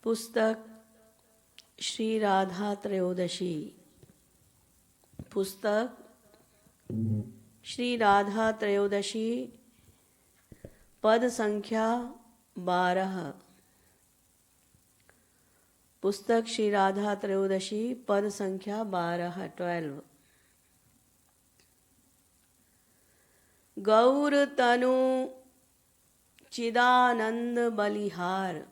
पुस्तक श्री राधा त्रयोदशी। पुस्तक श्री राधा त्रयोदशी, पद संख्या 12। पुस्तक श्री राधा त्रयोदशी, पद संख्या 12। गौर तनु चिदानंद बलिहार।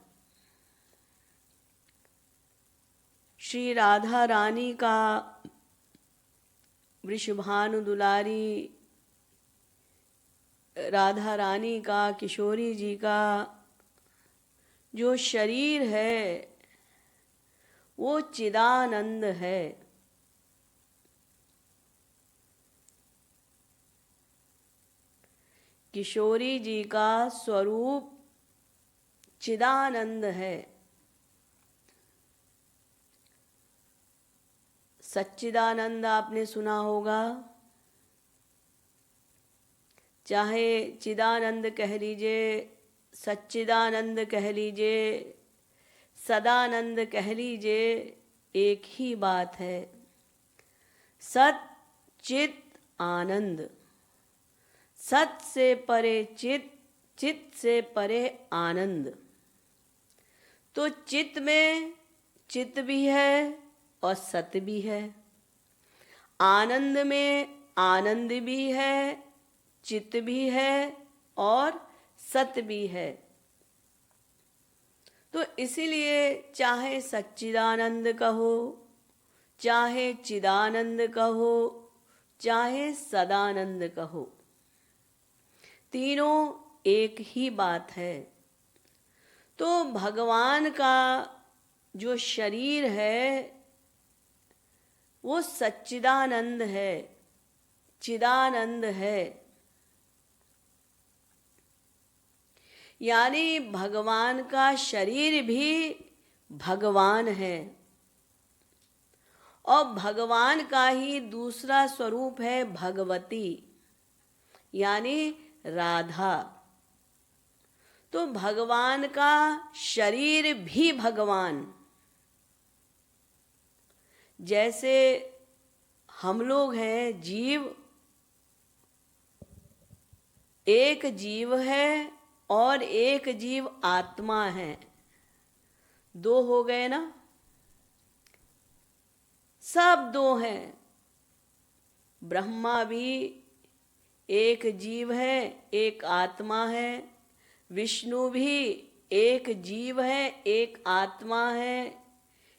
श्री राधा रानी का, वृषभानु दुलारी राधा रानी का, किशोरी जी का जो शरीर है वो चिदानंद है। किशोरी जी का स्वरूप चिदानंद है। सच्चिदानंद आपने सुना होगा, चाहे चिदानंद कह लीजिए, सच्चिदानंद कह लीजिए, सदानंद कह लीजिए, एक ही बात है। सत चित आनंद। सत से परे चित, चित से परे आनंद। तो चित में चित भी है और सत भी है। आनंद में आनंद भी है, चित भी है और सत भी है। तो इसीलिए चाहे सच्चिदानंद कहो, चाहे चिदानंद कहो, चाहे सदानंद कहो, तीनों एक ही बात है। तो भगवान का जो शरीर है वो सच्चिदानंद है, चिदानंद है। यानी भगवान का शरीर भी भगवान है और भगवान का ही दूसरा स्वरूप है भगवती, यानी राधा। तो भगवान का शरीर भी भगवान। जैसे हम लोग हैं जीव, एक जीव है और एक जीव आत्मा है, दो हो गए ना। सब दो हैं। ब्रह्मा भी एक जीव है, एक आत्मा है। विष्णु भी एक जीव है, एक आत्मा है।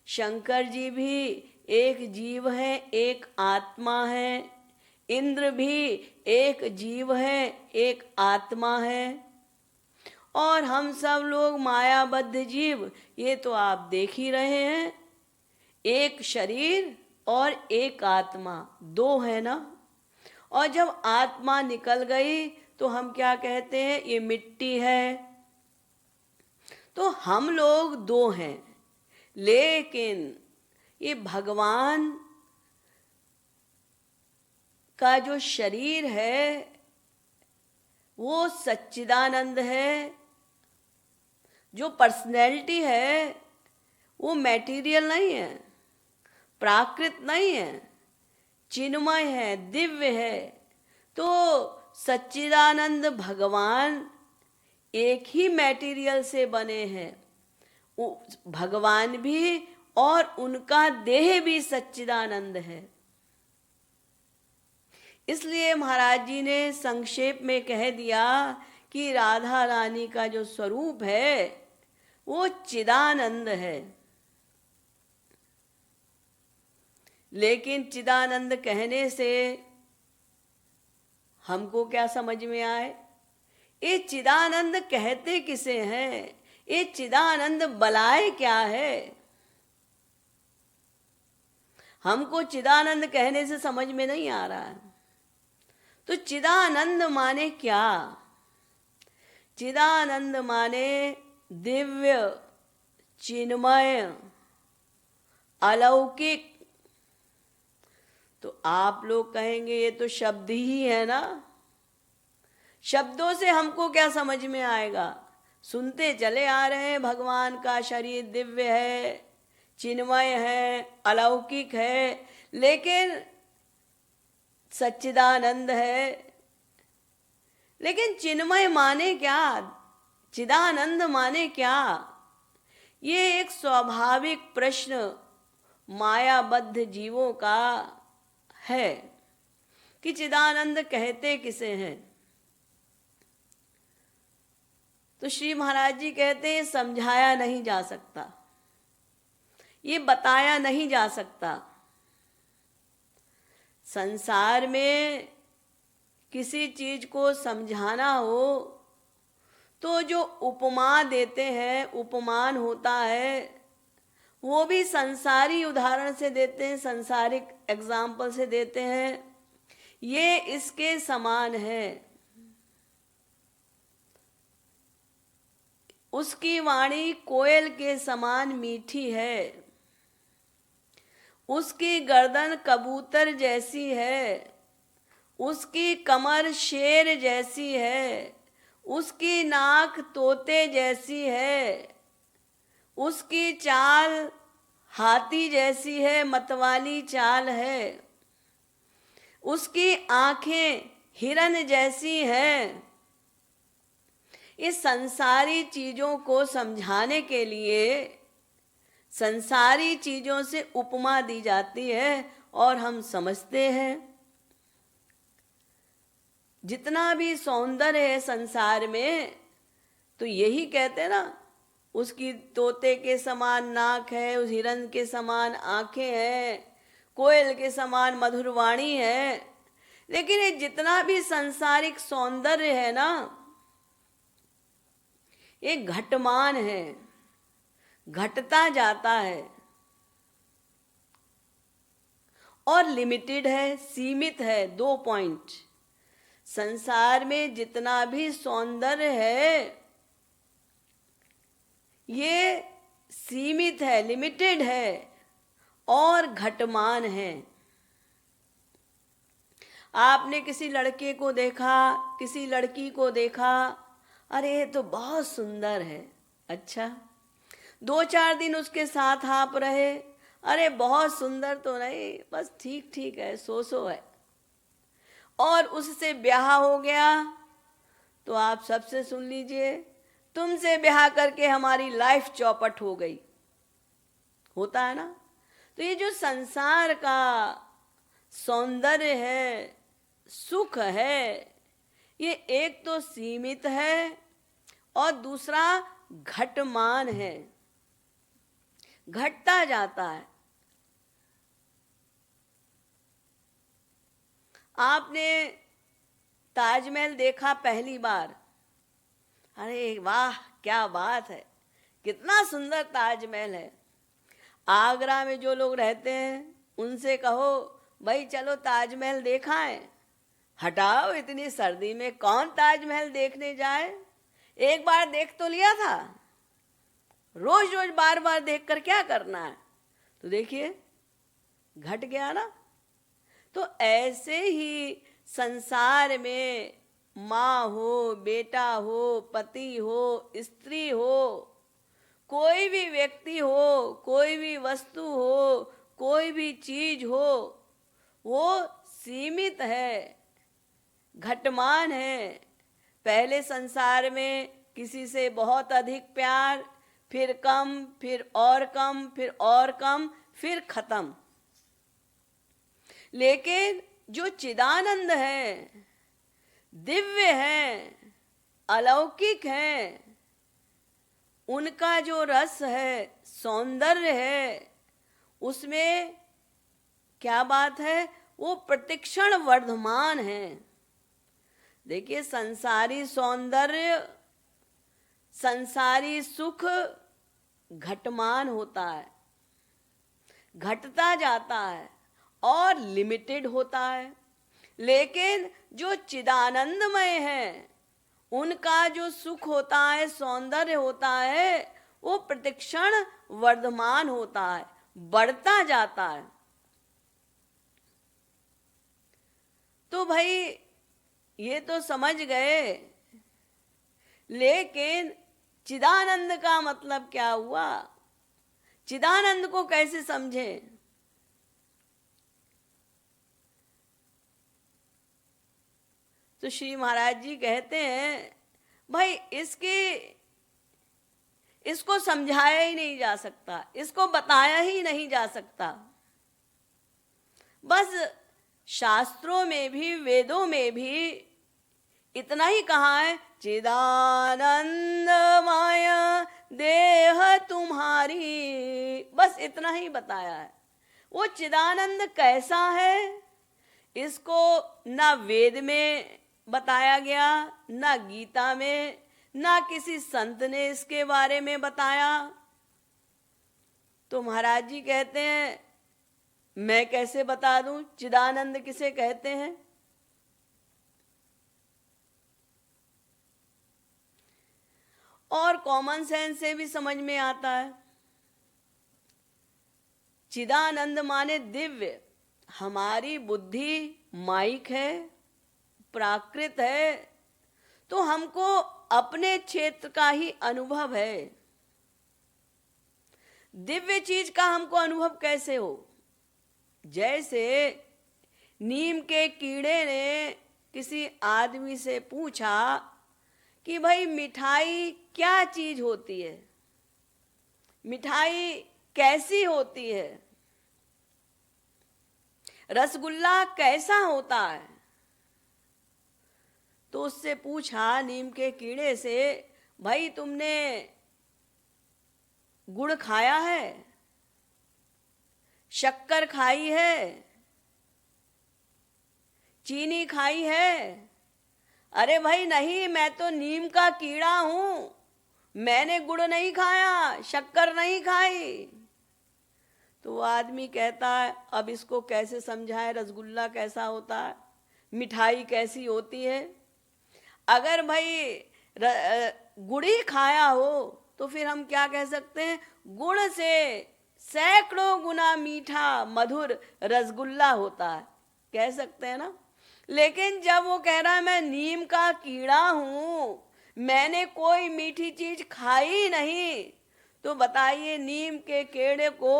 शंकर जी भी एक जीव है, एक आत्मा है। इंद्र भी एक जीव है, एक आत्मा है। और हम सब लोग मायाबद्ध जीव, ये तो आप देख ही रहे हैं। एक शरीर और एक आत्मा, दो है ना। और जब आत्मा निकल गई तो हम क्या कहते हैं, ये मिट्टी है। तो हम लोग दो हैं, लेकिन ये भगवान का जो शरीर है वो सच्चिदानंद है। जो पर्सनैलिटी है वो मैटीरियल नहीं है, प्राकृत नहीं है, चिन्मय है, दिव्य है। तो सच्चिदानंद भगवान एक ही मैटीरियल से बने हैं। भगवान भी और उनका देह भी सच्चिदानंद है। इसलिए महाराज जी ने संक्षेप में कह दिया कि राधा रानी का जो स्वरूप है वो चिदानंद है। लेकिन चिदानंद कहने से हमको क्या समझ में आए, ये चिदानंद कहते किसे हैं, ये चिदानंद बलाए क्या है। हमको चिदानंद कहने से समझ में नहीं आ रहा है। तो चिदानंद माने क्या? चिदानंद माने दिव्य, चिन्मय, अलौकिक। तो आप लोग कहेंगे ये तो शब्द ही है ना, शब्दों से हमको क्या समझ में आएगा। सुनते चले आ रहे हैं भगवान का शरीर दिव्य है, चिन्मय है, अलौकिक है, लेकिन सच्चिदानंद है। लेकिन चिन्मय माने क्या, चिदानंद माने क्या? ये एक स्वाभाविक प्रश्न मायाबद्ध जीवों का है कि चिदानंद कहते किसे हैं। तो श्री महाराज जी कहते हैं समझाया नहीं जा सकता, ये बताया नहीं जा सकता। संसार में किसी चीज को समझाना हो तो जो उपमा देते हैं, उपमान होता है, वो भी संसारी उदाहरण से देते हैं, संसारिक एग्जाम्पल से देते हैं। ये इसके समान है। उसकी वाणी कोयल के समान मीठी है, उसकी गर्दन कबूतर जैसी है, उसकी कमर शेर जैसी है, उसकी नाक तोते जैसी है, उसकी चाल हाथी जैसी है, मतवाली चाल है, उसकी आंखें हिरन जैसी हैं। इस संसारी चीजों को समझाने के लिए संसारी चीजों से उपमा दी जाती है और हम समझते हैं। जितना भी सौंदर्य है संसार में, तो यही कहते हैं ना, उसकी तोते के समान नाक है, उस हिरन के समान आंखें हैं, कोयल के समान मधुर वाणी है। लेकिन ये जितना भी सांसारिक सौंदर्य है ना, ये घटमान है, घटता जाता है और लिमिटेड है, सीमित है। 2 पॉइंट, संसार में जितना भी सौंदर्य है ये सीमित है, लिमिटेड है और घटमान है। आपने किसी लड़के को देखा, किसी लड़की को देखा, अरे ये तो बहुत सुंदर है, अच्छा 2-4 दिन उसके साथ आप रहे, अरे बहुत सुंदर तो नहीं, बस ठीक ठीक है, सो है, और उससे ब्याह हो गया, तो आप सबसे सुन लीजिए, तुमसे ब्याह करके हमारी लाइफ चौपट हो गई। होता है ना। तो ये जो संसार का सौंदर्य है, सुख है, ये एक तो सीमित है और दूसरा घटमान है, घटता जाता है। आपने ताजमहल देखा पहली बार, अरे वाह क्या बात है, कितना सुंदर ताजमहल है। आगरा में जो लोग रहते हैं उनसे कहो भाई चलो ताजमहल देखा है, हटाओ इतनी सर्दी में कौन ताजमहल देखने जाए, एक बार देख तो लिया था, रोज रोज बार बार देखकर क्या करना है। तो देखिए घट गया ना। तो ऐसे ही संसार में माँ हो, बेटा हो, पति हो, स्त्री हो, कोई भी व्यक्ति हो, कोई भी वस्तु हो, कोई भी चीज हो, वो सीमित है, घटमान है। पहले संसार में किसी से बहुत अधिक प्यार, फिर कम, फिर और कम, फिर और कम, फिर खत्म। लेकिन जो चिदानंद है, दिव्य है, अलौकिक है, उनका जो रस है, सौंदर्य है, उसमें क्या बात है, वो प्रतिक्षण वर्धमान है। देखिए संसारी सौंदर्य, संसारी सुख घटमान होता है, घटता जाता है और लिमिटेड होता है। लेकिन जो चिदानंदमय है, उनका जो सुख होता है, सौंदर्य होता है, वो प्रतिक्षण वर्धमान होता है, बढ़ता जाता है। तो भाई ये तो समझ गए, लेकिन चिदानंद का मतलब क्या हुआ? चिदानंद को कैसे समझे? तो श्री महाराज जी कहते हैं, भाई इसको समझाया ही नहीं जा सकता, इसको बताया ही नहीं जा सकता। बस शास्त्रों में भी, वेदों में भी इतना ही कहा है, चिदानंदमय देह तुम्हारी, बस इतना ही बताया है। वो चिदानंद कैसा है, इसको ना वेद में बताया गया, ना गीता में, ना किसी संत ने इसके बारे में बताया। तो महाराज जी कहते हैं, मैं कैसे बता दूं चिदानंद किसे कहते हैं? और कॉमन सेंस से भी समझ में आता है। चिदानंद माने दिव्य। हमारी बुद्धि माइक है, प्राकृत है, तो हमको अपने क्षेत्र का ही अनुभव है। दिव्य चीज का हमको अनुभव कैसे हो? जैसे नीम के कीड़े ने किसी आदमी से पूछा कि भाई मिठाई क्या चीज होती है, मिठाई कैसी होती है, रसगुल्ला कैसा होता है? तो उससे पूछा नीम के कीड़े से, भाई तुमने गुड़ खाया है, शक्कर खाई है, चीनी खाई है? अरे भाई नहीं, मैं तो नीम का कीड़ा हूं, मैंने गुड़ नहीं खाया, शक्कर नहीं खाई। तो वो आदमी कहता है, अब इसको कैसे समझाएं, रसगुल्ला कैसा होता है, मिठाई कैसी होती है? अगर भाई गुड़ ही खाया हो तो फिर हम क्या कह सकते हैं? गुड़ से सैकड़ों गुना मीठा मधुर रसगुल्ला होता है, कह सकते हैं ना। लेकिन जब वो कह रहा है मैं नीम का कीड़ा हूं, मैंने कोई मीठी चीज खाई नहीं, तो बताइए नीम के कीड़े को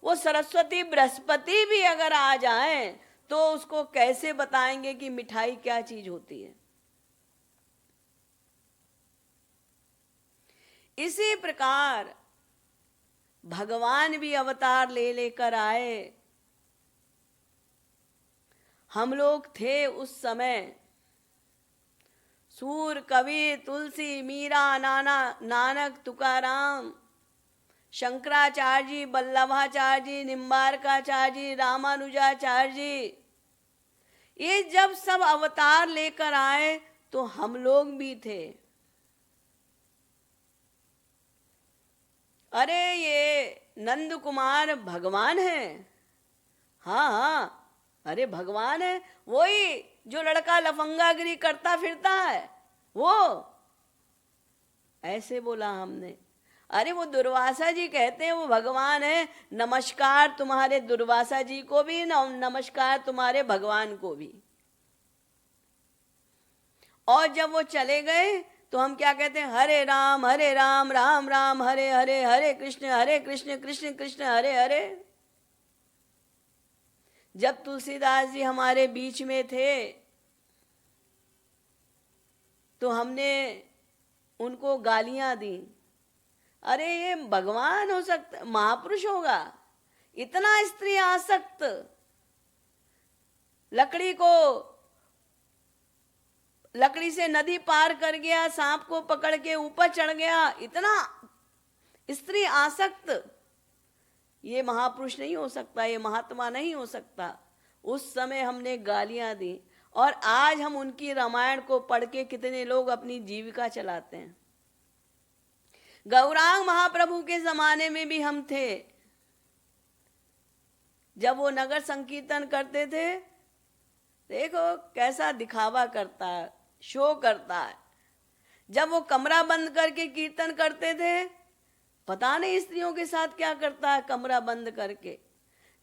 वो सरस्वती बृहस्पति भी अगर आ जाएं तो उसको कैसे बताएंगे कि मिठाई क्या चीज होती है? इसी प्रकार भगवान भी अवतार ले लेकर आए। हम लोग थे उस समय, सूर, कबीर, तुलसी, मीरा, नानक, तुकाराम, शंकराचार्य जी, वल्लभाचार्य जी, निम्बारकाचार्य जी, रामानुजाचार्य जी, ये जब सब अवतार लेकर आए तो हम लोग भी थे। अरे ये नंद कुमार भगवान है? हाँ हाँ, अरे भगवान है, वही जो लड़का लफंगागिरी करता फिरता है वो, ऐसे बोला हमने। अरे वो दुर्वासा जी कहते हैं वो भगवान है, नमस्कार तुम्हारे दुर्वासा जी को भी, नमस्कार तुम्हारे भगवान को भी। और जब वो चले गए तो हम क्या कहते हैं? हरे राम राम राम हरे हरे, हरे कृष्ण कृष्ण कृष्ण हरे हरे। जब तुलसीदास जी हमारे बीच में थे तो हमने उनको गालियां दी। अरे ये भगवान हो सकता, महापुरुष होगा? इतना स्त्री आसक्त, लकड़ी से नदी पार कर गया, सांप को पकड़ के ऊपर चढ़ गया, इतना स्त्री आसक्त, ये महापुरुष नहीं हो सकता, ये महात्मा नहीं हो सकता। उस समय हमने गालियां दी, और आज हम उनकी रामायण को पढ़ के कितने लोग अपनी जीविका चलाते हैं। गौरांग महाप्रभु के जमाने में भी हम थे, जब वो नगर संकीर्तन करते थे, देखो कैसा दिखावा करता है, शो करता है। जब वो कमरा बंद करके कीर्तन करते थे, पता नहीं स्त्रियों के साथ क्या करता है कमरा बंद करके।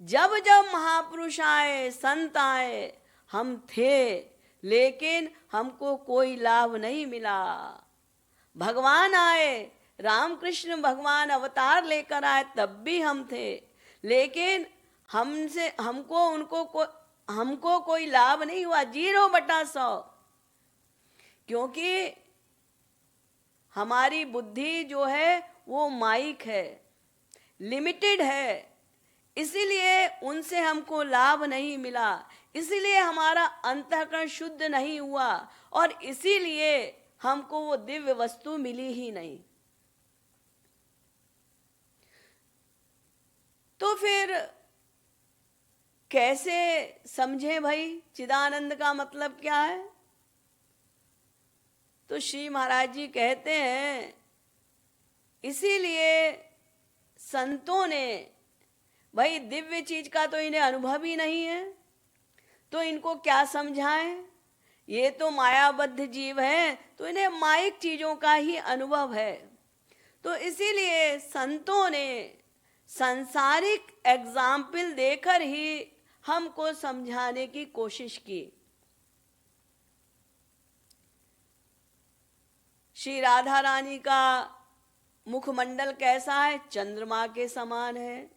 जब जब महापुरुष आए, संत आए, हम थे, लेकिन हमको कोई लाभ नहीं मिला। भगवान आए, रामकृष्ण भगवान अवतार लेकर आए तब भी हम थे, लेकिन हमको कोई लाभ नहीं हुआ, 0/100। क्योंकि हमारी बुद्धि जो है वो माइक है, लिमिटेड है, इसीलिए उनसे हमको लाभ नहीं मिला, इसीलिए हमारा अंतःकरण शुद्ध नहीं हुआ, और इसीलिए हमको वो दिव्य वस्तु मिली ही नहीं। तो फिर कैसे समझे भाई चिदानंद का मतलब क्या है? तो श्री महाराज जी कहते हैं, इसीलिए संतों ने, भाई दिव्य चीज का तो इन्हें अनुभव ही नहीं है, तो इनको क्या समझाएं? ये तो मायाबद्ध जीव हैं, तो इन्हें माइक चीजों का ही अनुभव है। तो इसीलिए संतों ने सांसारिक एग्जाम्पल देकर ही हमको समझाने की कोशिश की। श्री राधा रानी का मुखमंडल कैसा है? चंद्रमा के समान है।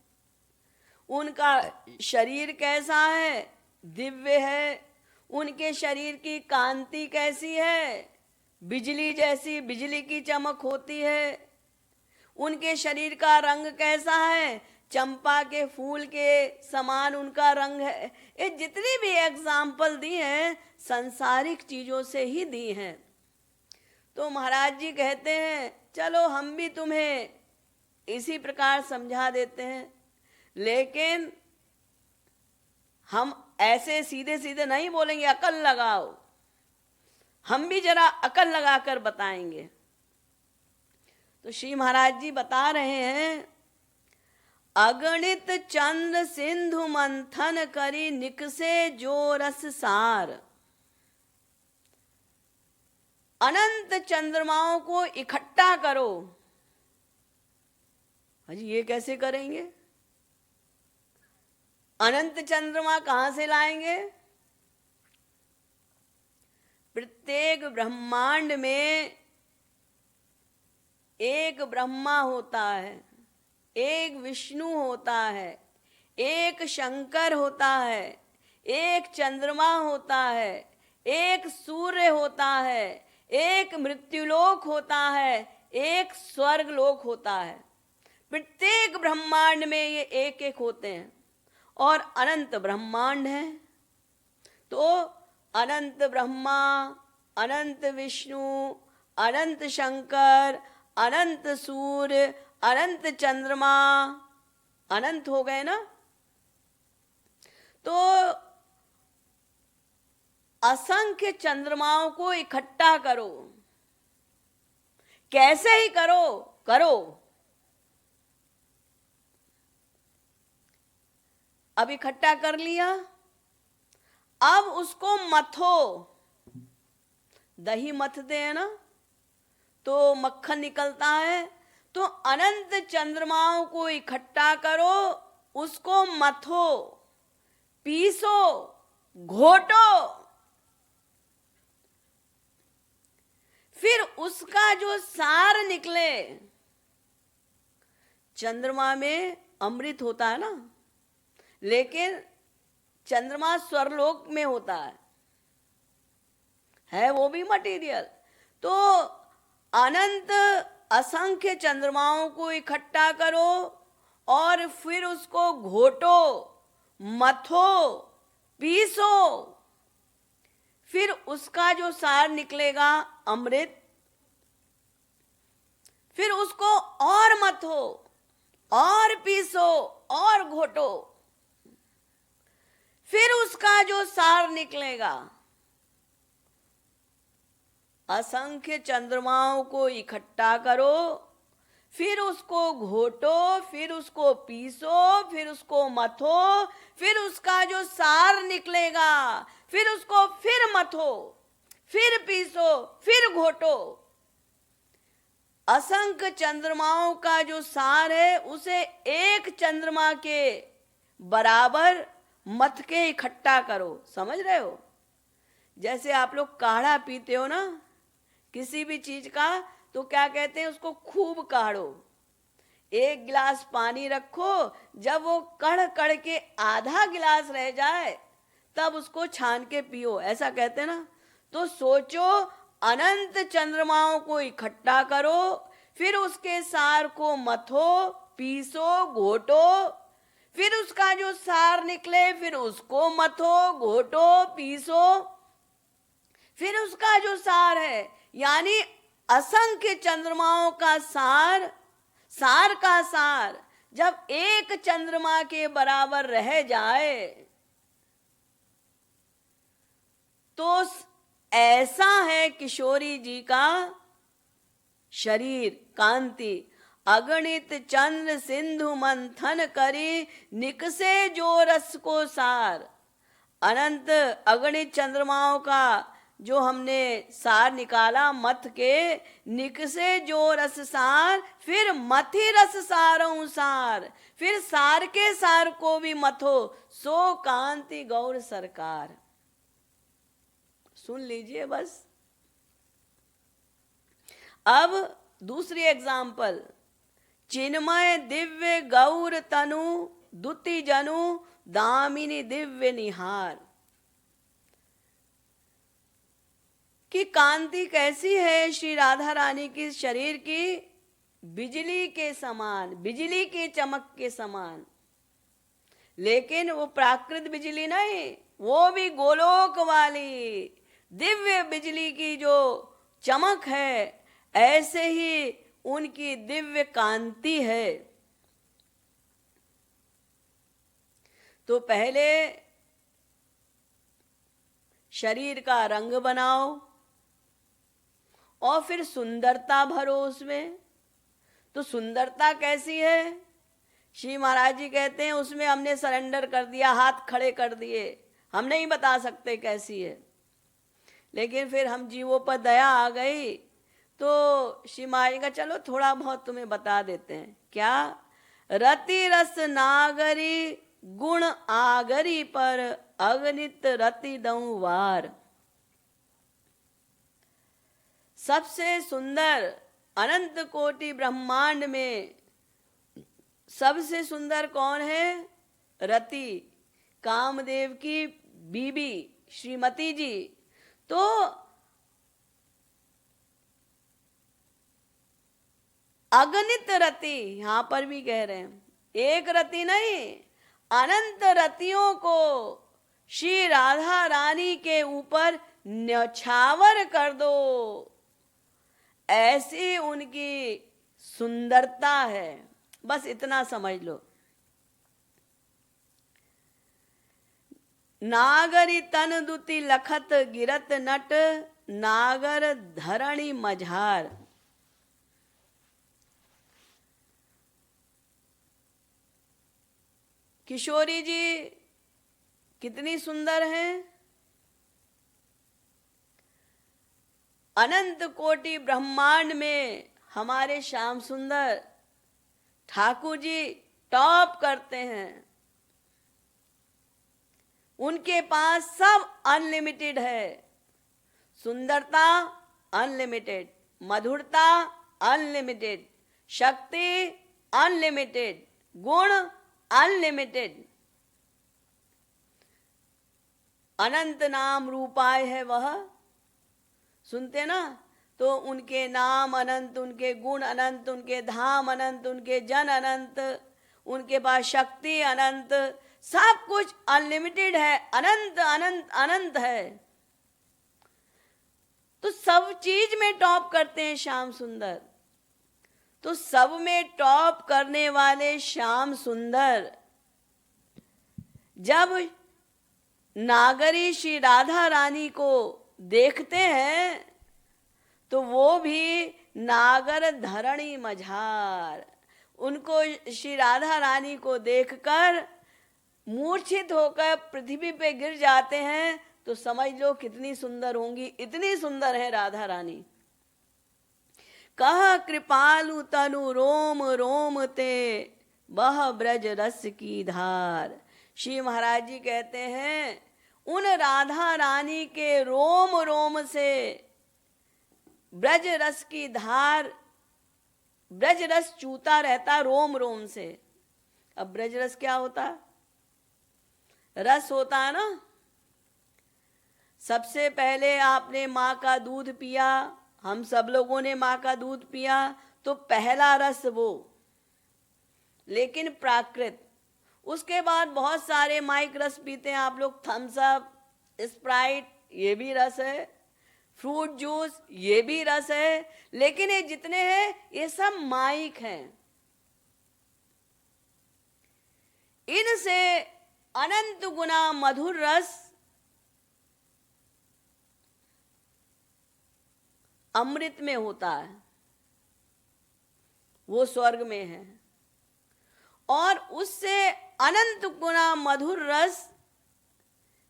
उनका शरीर कैसा है? दिव्य है। उनके शरीर की कांति कैसी है? बिजली जैसी, बिजली की चमक होती है। उनके शरीर का रंग कैसा है? चंपा के फूल के समान उनका रंग है। ये जितनी भी एग्जाम्पल दी हैं संसारिक चीजों से ही दी हैं। तो महाराज जी कहते हैं, चलो हम भी तुम्हें इसी प्रकार समझा देते हैं, लेकिन हम ऐसे सीधे सीधे नहीं बोलेंगे अकल लगाओ, हम भी जरा अकल लगाकर बताएंगे। तो श्री महाराज जी बता रहे हैं, अगणित चंद्र सिंधु मंथन करी निकसे जो रस सार। अनंत चंद्रमाओं को इकट्ठा करो। हाजी ये कैसे करेंगे? अनंत चंद्रमा कहां से लाएंगे? प्रत्येक ब्रह्मांड में एक ब्रह्मा होता है, एक विष्णु होता है, एक शंकर होता है, एक चंद्रमा होता है, एक सूर्य होता है, एक मृत्युलोक होता है, एक स्वर्गलोक होता है। प्रत्येक ब्रह्मांड में ये एक एक होते हैं और अनंत ब्रह्मांड है। तो अनंत ब्रह्मा, अनंत विष्णु, अनंत शंकर, अनंत सूर्य, अनंत चंद्रमा, अनंत हो गए ना। तो असंख्य चंद्रमाओं को इकट्ठा करो। कैसे ही करो, करो। अब इकट्ठा कर लिया, अब उसको मथो। दही मथते हैं ना तो मक्खन निकलता है। तो अनंत चंद्रमाओं को इकट्ठा करो, उसको मथो, पीसो, घोटो। फिर उसका जो सार निकले, चंद्रमा में अमृत होता है ना, लेकिन चंद्रमा स्वर्गलोक में होता है वो भी मटेरियल। तो अनंत असंख्य चंद्रमाओं को इकट्ठा करो और फिर उसको घोटो, मथो, पीसो। फिर उसका जो सार निकलेगा अमृत, फिर उसको और मथो और पीसो और घोटो। फिर उसका जो सार निकलेगा, असंख्य चंद्रमाओं को इकट्ठा करो, फिर उसको घोटो, फिर उसको पीसो, फिर उसको मथो। फिर उसका जो सार निकलेगा, फिर उसको फिर मथो, फिर पीसो, फिर घोटो। असंख्य चंद्रमाओं का जो सार है उसे एक चंद्रमा के बराबर मथ के इकट्ठा करो। समझ रहे हो? जैसे आप लोग काढ़ा पीते हो ना किसी भी चीज का, तो क्या कहते हैं, उसको खूब काढ़ो। एक गिलास पानी रखो, जब वो कड़ कड़ के आधा गिलास रह जाए तब उसको छान के पियो, ऐसा कहते हैं ना। तो सोचो, अनंत चंद्रमाओं को इकट्ठा करो, फिर उसके सार को मथो, पीसो, घोटो, फिर उसका जो सार निकले फिर उसको मथो, घोटो, पीसो, फिर उसका जो सार है, यानी असंख्य चंद्रमाओं का सार, सार का सार जब एक चंद्रमा के बराबर रह जाए तो ऐसा है किशोरी जी का शरीर, कांति। अगणित चंद्र सिंधु मंथन करी, निकसे जो रस को सार। अनंत अगणित चंद्रमाओं का जो हमने सार निकाला मथ के, निकसे जो रस सार, फिर मथि रस सारऊ सार, फिर सार के सार को भी मथो, सो कांति गौर सरकार। सुन लीजिए बस। अब दूसरी एग्जाम्पल, चिन्मय दिव्य गौर तनु, दुति जनु दामिनी दिव्य निहार। कि कांति कैसी है श्री राधा रानी की शरीर की, बिजली के समान, बिजली की चमक के समान। लेकिन वो प्राकृत बिजली नहीं, वो भी गोलोक वाली दिव्य बिजली की जो चमक है, ऐसे ही उनकी दिव्य कांति है। तो पहले शरीर का रंग बनाओ और फिर सुंदरता भरो उसमें। तो सुंदरता कैसी है? श्री महाराज जी कहते हैं उसमें हमने सरेंडर कर दिया, हाथ खड़े कर दिए। हम नहीं बता सकते कैसी है, लेकिन फिर हम जीवों पर दया आ गई तो श्री महाराज जी का चलो थोड़ा बहुत तुम्हें बता देते हैं। क्या? रति रस नागरी गुण आगरी पर, अगणित रति दऊ वार। सबसे सुंदर अनंत कोटि ब्रह्मांड में सबसे सुंदर कौन है? रति, कामदेव की बीबी श्रीमती जी। तो अगणित रति, यहां पर भी कह रहे हैं, एक रति नहीं, अनंत रतियों को श्री राधा रानी के ऊपर न्यौछावर कर दो, ऐसी उनकी सुंदरता है। बस इतना समझ लो। नागरी तन दुति लखत गिरत नट, नागर धरणी मझार। किशोरी जी कितनी सुंदर हैं। अनंत कोटि ब्रह्मांड में हमारे श्याम सुंदर ठाकुर जी टॉप करते हैं। उनके पास सब अनलिमिटेड है। सुंदरता अनलिमिटेड, मधुरता अनलिमिटेड, शक्ति अनलिमिटेड, गुण अनलिमिटेड। अनंत नाम रूपाय है वह, सुनते ना? तो उनके नाम अनंत, उनके गुण अनंत, उनके धाम अनंत, उनके जन अनंत, उनके पास शक्ति अनंत, सब कुछ अनलिमिटेड है, अनंत अनंत अनंत है। तो सब चीज में टॉप करते हैं श्याम सुंदर। तो सब में टॉप करने वाले श्याम सुंदर जब नागरी श्री राधा रानी को देखते हैं तो वो भी नागर धरणी मझार, उनको श्री राधा रानी को देखकर मूर्छित होकर पृथ्वी पे गिर जाते हैं। तो समझ लो कितनी सुंदर होंगी, इतनी सुंदर है राधा रानी। कह कृपालु तनु रोम रोम ते, बह ब्रज रस की धार। श्री महाराज जी कहते हैं उन राधा रानी के रोम रोम से ब्रज रस की धार, ब्रज रस चूता रहता रोम रोम से। अब ब्रज रस क्या होता है? रस होता है ना। सबसे पहले आपने माँ का दूध पिया, हम सब लोगों ने माँ का दूध पिया, तो पहला रस वो, लेकिन प्राकृत। उसके बाद बहुत सारे माइक रस पीते हैं आप लोग, थम्स अप, स्प्राइट, ये भी रस है, फ्रूट जूस, ये भी रस है, लेकिन ये जितने हैं ये सब माइक हैं। इनसे अनंत गुना मधुर रस अमृत में होता है, वो स्वर्ग में है। और उससे अनंत गुना मधुर रस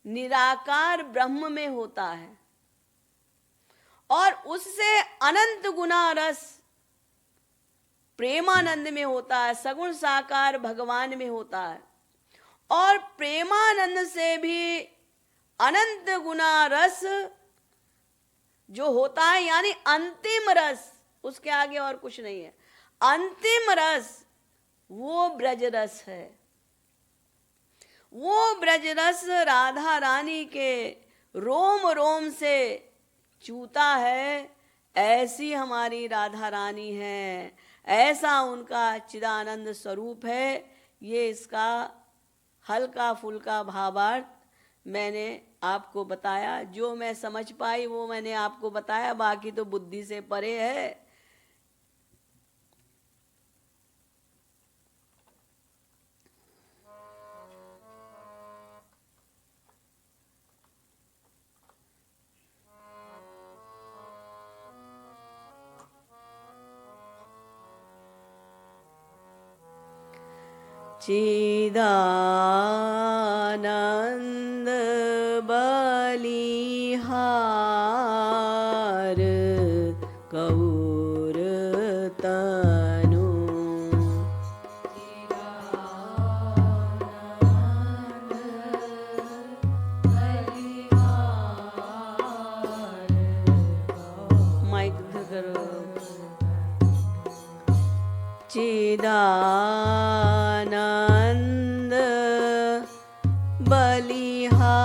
निराकार ब्रह्म में होता है। और उससे अनंत गुना रस प्रेमानंद में होता है, सगुण साकार भगवान में होता है। और प्रेमानंद से भी अनंत गुना रस जो होता है, यानी अंतिम रस, उसके आगे और कुछ नहीं है, अंतिम रस वो ब्रज रस है। वो ब्रज रस राधा रानी के रोम रोम से चूता है। ऐसी हमारी राधा रानी है, ऐसा उनका चिदानंद स्वरूप है। ये इसका हल्का फुल्का भावार्थ मैंने आपको बताया। जो मैं समझ पाई वो मैंने आपको बताया, बाकी तो बुद्धि से परे है। चिदानंद बलिहार कौर तनु, माइक करो। चिदानंद बलिहार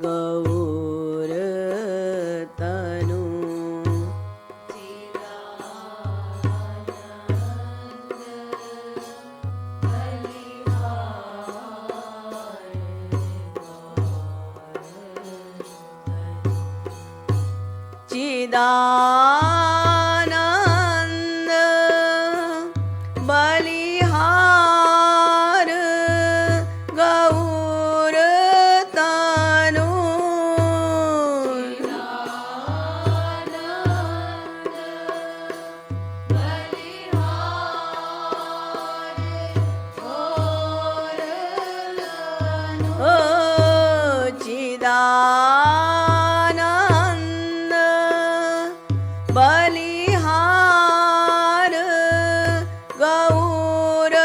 गौर तनु, चिदानंद बलिहार गौर तनु, ओ चिदानंद बलिहार गौर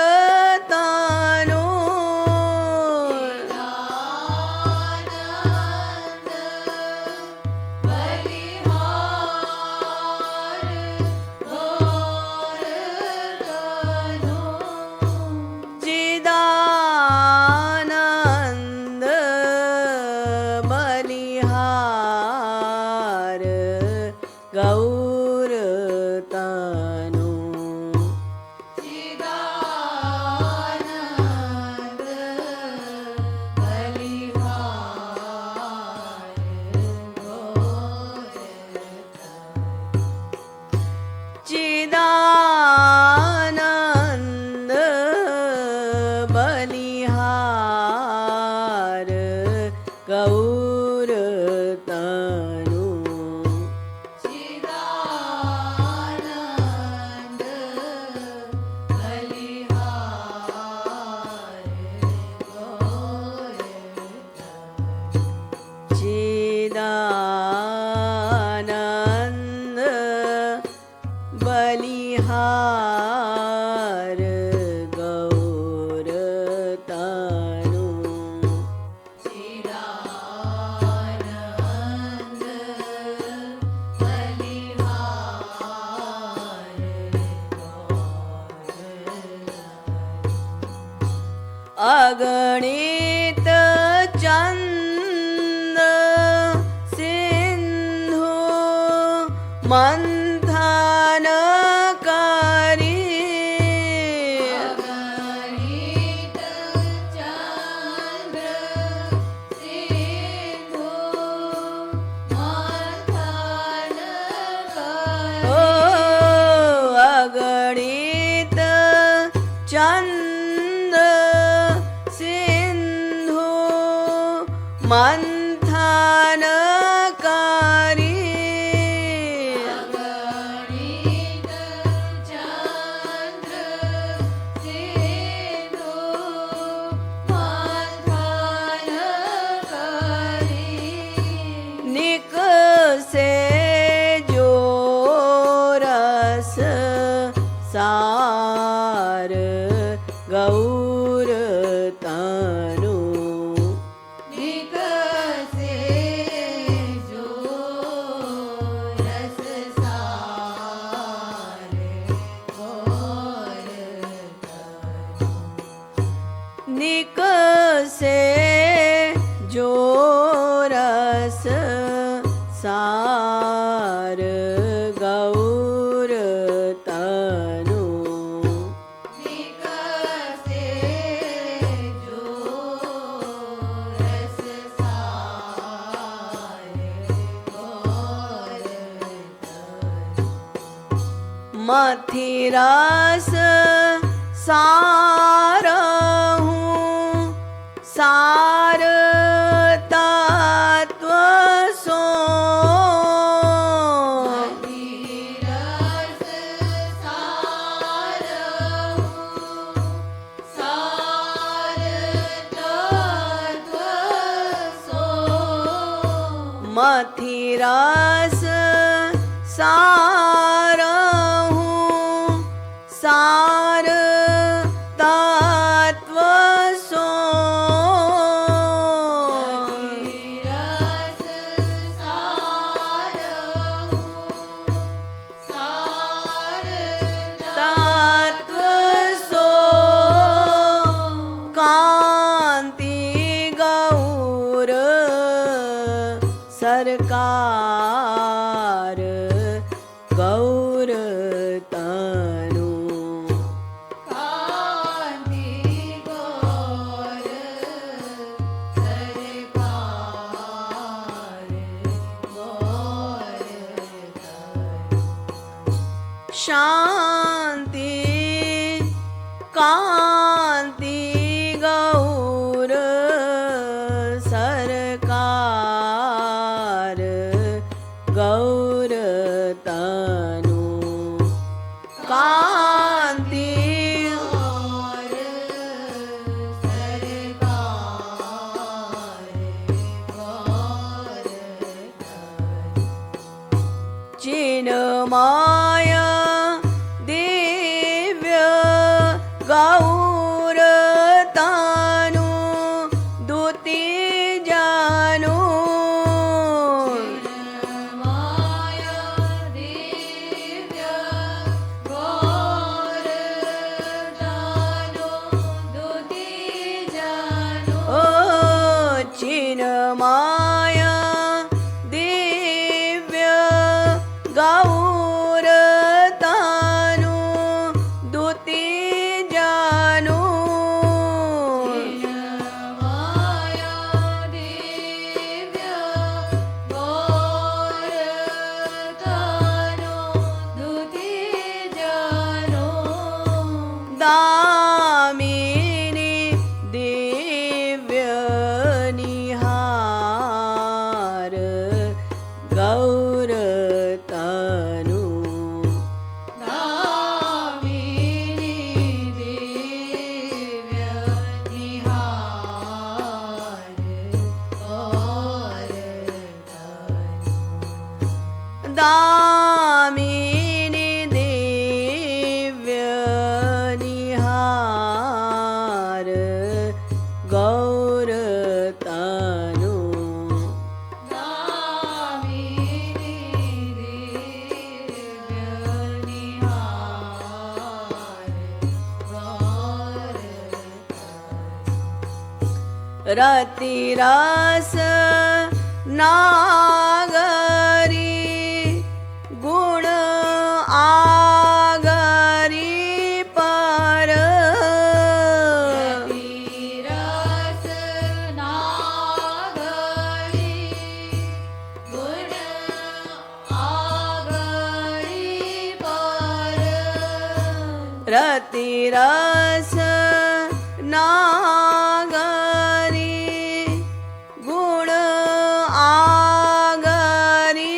अगणित चंद सिंधु मंथन करी अगणित चंद्र सिंधु मंथन करी ओ अगणित चंद सिंधु मंथन करी अगणित चंद्र सिंधु मंथन करी निकसे जो रस सार गौर तनु निकसे जो रस सार गौर निकसे जो रस सार गौर तनु निकसे जो रस सार गौर मथिरस सार हूँ सार तत्व सो रस सार सार तत्व सो मथिरस सार हूँ सार तत्व सो रस सार सार तत्व सो कांति गौर सरकार गौर तनु कांति गौर सरकार गौर शांति कांति गौर सरकार गौर तनु कांति गौर सरकार गौर चिन्मय दिव्य गौर तनु दुति जानु माया दिव्य गौर दानो दुति जानो ओ चिन्मय दिव्य गौर तनु दुति जानु माया दिव्य गौर दानो दुति जानो दामिनी दिव्य निहार गौर तनु दामिनी दिव्य निहार गौर दामिनी दिव्य निहार रतिरस नागरी गुण आगरी पर रतिरस नागरी गुण आगरी पर रतिरस नागरी गुण आगरी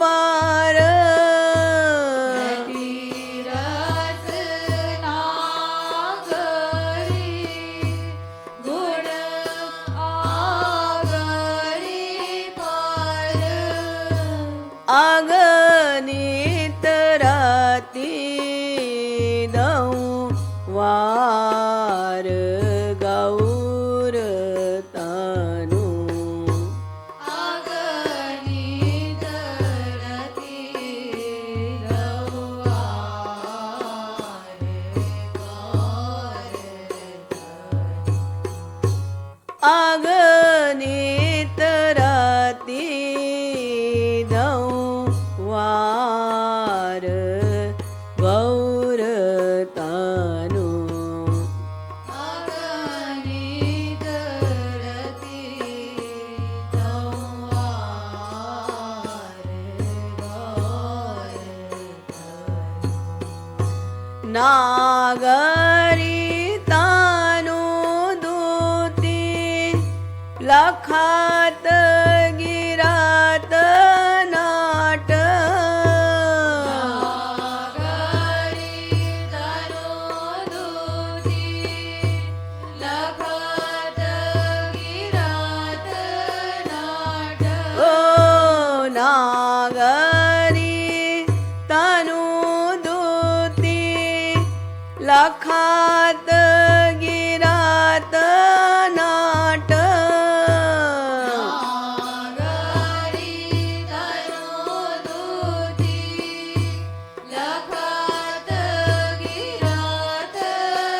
पर रतिरस नागरी गुण आगरी पर अगणित रति दऊ वार गौर तनु अगणित रति गौर अगणित रति दऊ वार गौर तनु अगणित रति नागरी तनु दूती लखत गिरत नाट नागरी तनोदूती लखत गिरत नाट ओ नागरी तनु दूती लखत गिरत नाट नागरी तनोदूती लखत गिरत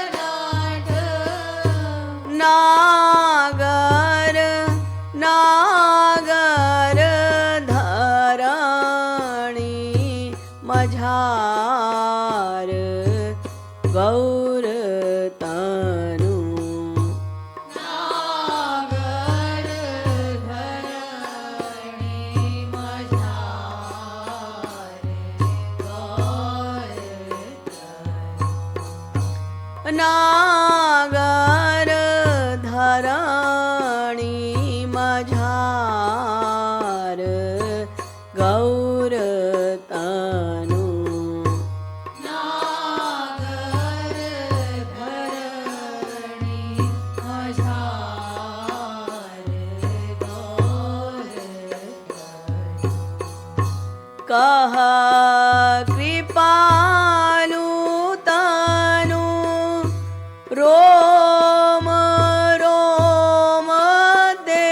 नाट नागर नागर धरणी मझार गौर तनु नागर धरणी मझार गौर नागर धरणी मझार गौर तनु नागर धरणी मझार गौर कह कृपालु तनु रोम रोम दे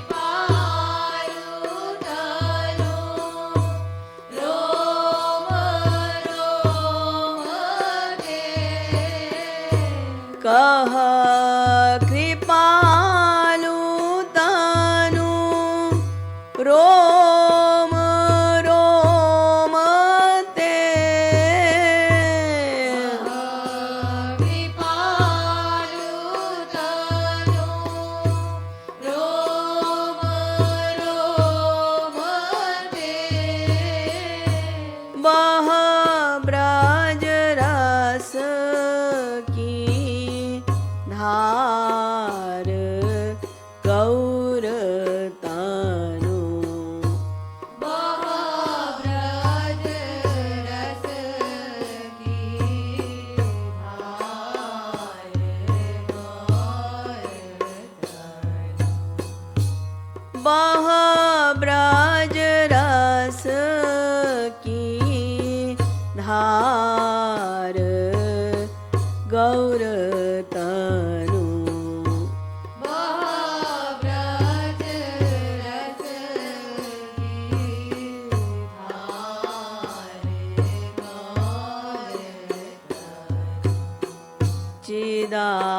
कृपालु तनु रोम रोम दे कह कृपालु तनु रोम रोम ते कृपालु तनु रोम रोम दे बह ब्रज रस की धार गौर तनु ब्रज रस की धार बह ब्रज रस की धार गौर तनु ब्रज रस की धार गौर दास।